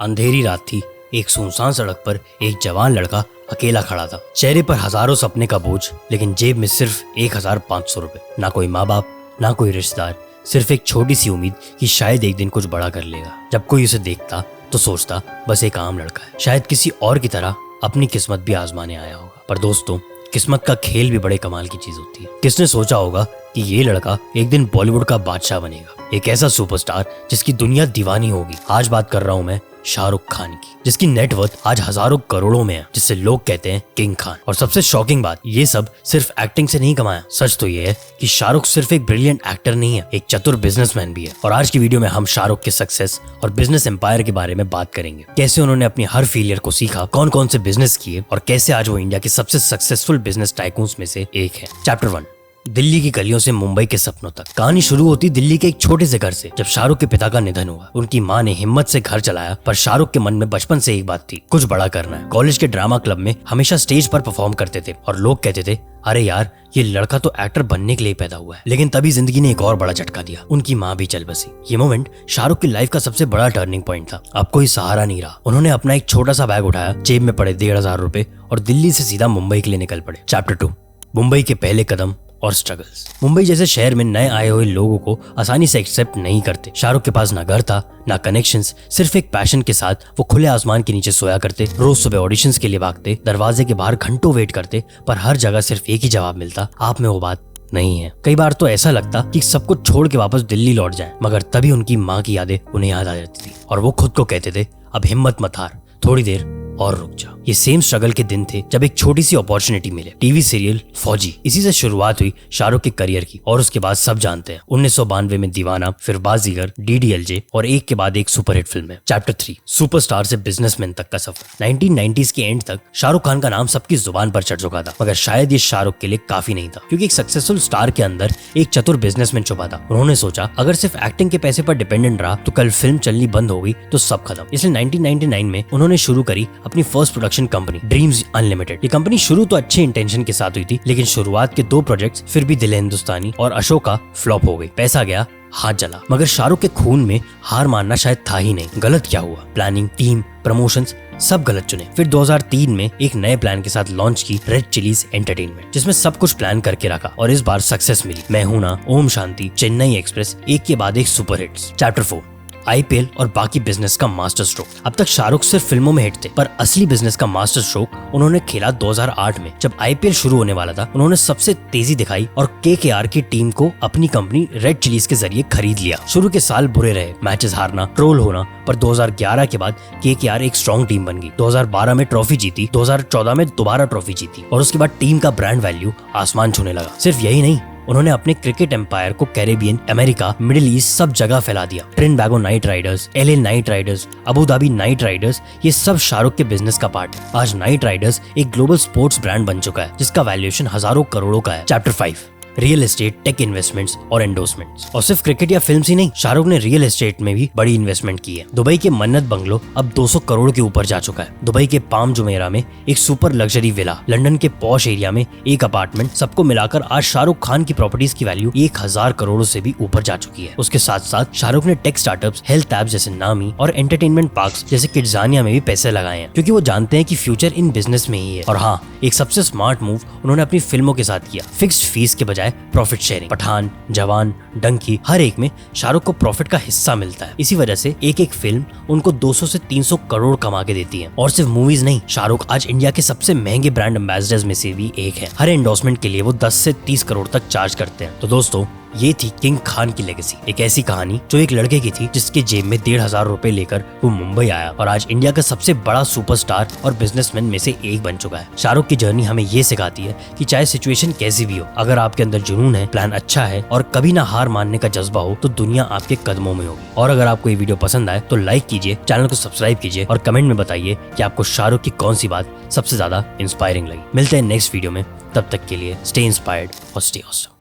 अंधेरी रात थी। एक सुनसान सड़क पर एक जवान लड़का अकेला खड़ा था। चेहरे पर हजारों सपने का बोझ, लेकिन जेब में सिर्फ 1500 रुपए। ना कोई माँ बाप, ना कोई रिश्तेदार, सिर्फ एक छोटी सी उम्मीद कि शायद एक दिन कुछ बड़ा कर लेगा। जब कोई उसे देखता तो सोचता बस एक आम लड़का है, शायद किसी और की तरह अपनी किस्मत भी आजमाने आया होगा। पर दोस्तों, किस्मत का खेल भी बड़े कमाल की चीज होती है। किसने सोचा होगा कि ये लड़का एक दिन बॉलीवुड का बादशाह बनेगा, एक ऐसा सुपरस्टार जिसकी दुनिया दीवानी होगी। आज बात कर रहा हूँ मैं शाहरुख खान की, जिसकी नेटवर्थ आज हजारों करोड़ों में है, जिससे लोग कहते हैं किंग खान। और सबसे शॉकिंग बात, ये सब सिर्फ एक्टिंग से नहीं कमाया। सच तो ये है कि शाहरुख सिर्फ एक ब्रिलियंट एक्टर नहीं है, एक चतुर बिजनेसमैन भी है। और आज की वीडियो में हम शाहरुख के सक्सेस और बिजनेस एम्पायर के बारे में बात करेंगे। कैसे उन्होंने अपनी हर फेलियर को सीखा, कौन कौन से बिजनेस किए, और कैसे आज वो इंडिया के सबसे सक्सेसफुल बिजनेस टाइकून्स में से एक है। चैप्टर 1, दिल्ली की गलियों से मुंबई के सपनों तक। कहानी शुरू होती दिल्ली के एक छोटे से घर से, जब शाहरुख के पिता का निधन हुआ। उनकी माँ ने हिम्मत से घर चलाया, पर शाहरुख के मन में बचपन से एक बात थी, कुछ बड़ा करना है। कॉलेज के ड्रामा क्लब में हमेशा स्टेज पर परफॉर्म करते थे और लोग कहते थे, अरे यार, ये लड़का तो एक्टर बनने के लिए पैदा हुआ है। लेकिन तभी जिंदगी ने एक और बड़ा झटका दिया, उनकी माँ भी चल बसी। ये मोमेंट शाहरुख की लाइफ का सबसे बड़ा टर्निंग पॉइंट था। अब कोई सहारा नहीं रहा। उन्होंने अपना एक छोटा सा बैग उठाया, जेब में पड़े 1500 रुपए, और दिल्ली से सीधा मुंबई के लिए निकल पड़े। चैप्टर 2, मुंबई के पहले कदम और स्ट्रगल्स। मुंबई जैसे शहर में नए आए हुए लोगों को आसानी से एक्सेप्ट नहीं करते। शाहरुख के पास ना घर था, ना कनेक्शंस, सिर्फ एक पैशन के साथ वो खुले आसमान के नीचे सोया करते। रोज सुबह ऑडिशंस के लिए भागते, दरवाजे के बाहर घंटों वेट करते, पर हर जगह सिर्फ एक ही जवाब मिलता, आप में वो बात नहीं है। कई बार तो ऐसा लगता कि सब कुछ छोड़ के वापस दिल्ली लौट जाए, मगर तभी उनकी माँ की यादें उन्हें याद आ जाती थी और वो खुद को कहते थे, अब हिम्मत मत हार, थोड़ी देर और रुक जा। ये सेम स्ट्रगल के दिन थे जब एक छोटी सी अपॉर्चुनिटी मिले, टीवी सीरियल फौजी। इसी से शुरुआत हुई शाहरुख के करियर की, और उसके बाद सब जानते हैं 1992 में दीवाना, फिर बाजीगर, डीडीएलजे, और एक के बाद एक सुपरहिट फिल्म है। चैप्टर 3, सुपरस्टार से बिजनेसमैन तक का सफर। 1990s के एंड तक शाहरुख खान का नाम सबकी जुबान पर चढ़ चुका था, मगर शायद ये शाहरुख के लिए काफी नहीं था, क्योंकि एक सक्सेसफुल स्टार के अंदर एक चतुर बिजनेसमैन छुपा था। उन्होंने सोचा, अगर सिर्फ एक्टिंग के पैसे पर डिपेंडेंट रहा तो कल फिल्म चलनी बंद हो गई तो सब खत्म। इसलिए 1999 में उन्होंने शुरू करी अपनी first production company, dreams unlimited. ये कंपनी शुरू तो अच्छे इंटेंशन के साथ हुई थी, लेकिन शुरुआत के 2 प्रोजेक्ट्स फिर भी दिल हिंदुस्तानी और अशोका फ्लॉप हो गई। पैसा गया, हाथ जला। मगर शाहरुख के खून में हार मानना शायद था ही नहीं। गलत क्या हुआ, प्लानिंग, टीम, प्रमोशंस सब गलत चुने। फिर 2003 में एक नए प्लान के साथ लॉन्च की रेड चिलीज एंटरटेनमेंट, जिसमें सब कुछ प्लान करके रखा, और इस बार सक्सेस मिली। मैं हूं ना, ओम शांति, चेन्नई एक्सप्रेस, एक के बाद एक सुपर हिट्स। चैप्टर 4, आईपीएल और बाकी बिजनेस का मास्टर स्ट्रोक। अब तक शाहरुख सिर्फ फिल्मों में हिट थे, पर असली बिजनेस का मास्टर स्ट्रोक उन्होंने खेला 2008 में। जब आईपीएल शुरू होने वाला था, उन्होंने सबसे तेजी दिखाई और केकेआर की टीम को अपनी कंपनी रेड चिलीज के जरिए खरीद लिया। शुरू के साल बुरे रहे, मैचेस हारना, ट्रोल होना, पर 2011 के बाद केकेआर एक स्ट्रॉन्ग टीम बन गई। 2012 में ट्रॉफी जीती, 2014 में दोबारा ट्रॉफी जीती, और उसके बाद टीम का ब्रांड वैल्यू आसमान छूने लगा। सिर्फ यही नहीं, उन्होंने अपने क्रिकेट एम्पायर को कैरेबियन, अमेरिका, मिडिल ईस्ट सब जगह फैला दिया। Trinbago knight riders, LA knight riders, Abu Dhabi knight riders, ये सब शाहरुख के बिजनेस का पार्ट है। आज नाइट राइडर्स एक ग्लोबल स्पोर्ट्स ब्रांड बन चुका है, जिसका वैल्यूएशन हजारों करोड़ों का है। Chapter 5, real estate, tech investments और एंडोर्समेंट्स। और सिर्फ क्रिकेट या फिल्म्स ही नहीं, शाहरुख ने रियल एस्टेट में भी बड़ी इन्वेस्टमेंट की है। दुबई के मन्नत बंगलो अब 200 करोड़ के ऊपर जा चुका है। दुबई के पाम जुमेरा में एक सुपर लग्जरी विला, लंदन के पॉश एरिया में एक अपार्टमेंट, सबको मिलाकर आज शाहरुख खान की प्रॉपर्टीज की वैल्यू 1000 करोड़ से भी ऊपर जा चुकी है। उसके साथ साथ शाहरुख ने टेक स्टार्टअप्स, हेल्थ ऐप्स जैसे नामी और एंटरटेनमेंट पार्क्स जैसे किड्जानिया में भी पैसे लगाए हैं, क्योंकि वो जानते हैं कि फ्यूचर इन बिजनेस में ही है। और हाँ, एक सबसे स्मार्ट मूव उन्होंने अपनी फिल्मों के साथ किया, फिक्स्ड फीस के बजाय प्रॉफिट शेयरिंग। पठान, जवान, डंकी, हर एक में शाहरुख को प्रॉफिट का हिस्सा मिलता है। इसी वजह से एक एक फिल्म उनको 200 से 300 करोड़ कमा के देती है। और सिर्फ मूवीज नहीं, शाहरुख आज इंडिया के सबसे महंगे ब्रांड एम्बेसडर्स में से भी एक है। हर एंडोर्समेंट के लिए वो 10 से 30 करोड़ तक चार्ज करते हैं। तो दोस्तों, ये थी किंग खान की लेगेसी, एक ऐसी कहानी जो एक लड़के की थी, जिसके जेब में 1500 रुपए लेकर वो मुंबई आया और आज इंडिया का सबसे बड़ा सुपरस्टार और बिजनेसमैन में से एक बन चुका है। शाहरुख की जर्नी हमें ये सिखाती है कि चाहे सिचुएशन कैसी भी हो, अगर आपके अंदर जुनून है, प्लान अच्छा है और कभी ना हार मानने का जज्बा हो, तो दुनिया आपके कदमों में होगी। और अगर आपको ये वीडियो पसंद आए तो लाइक कीजिए, चैनल को सब्सक्राइब कीजिए और कमेंट में बताइए कि आपको शाहरुख की कौन सी बात सबसे ज्यादा इंस्पायरिंग लगी। मिलते हैं नेक्स्ट वीडियो में, तब तक के लिए स्टे इंस्पायर्ड और स्टे ऑसम।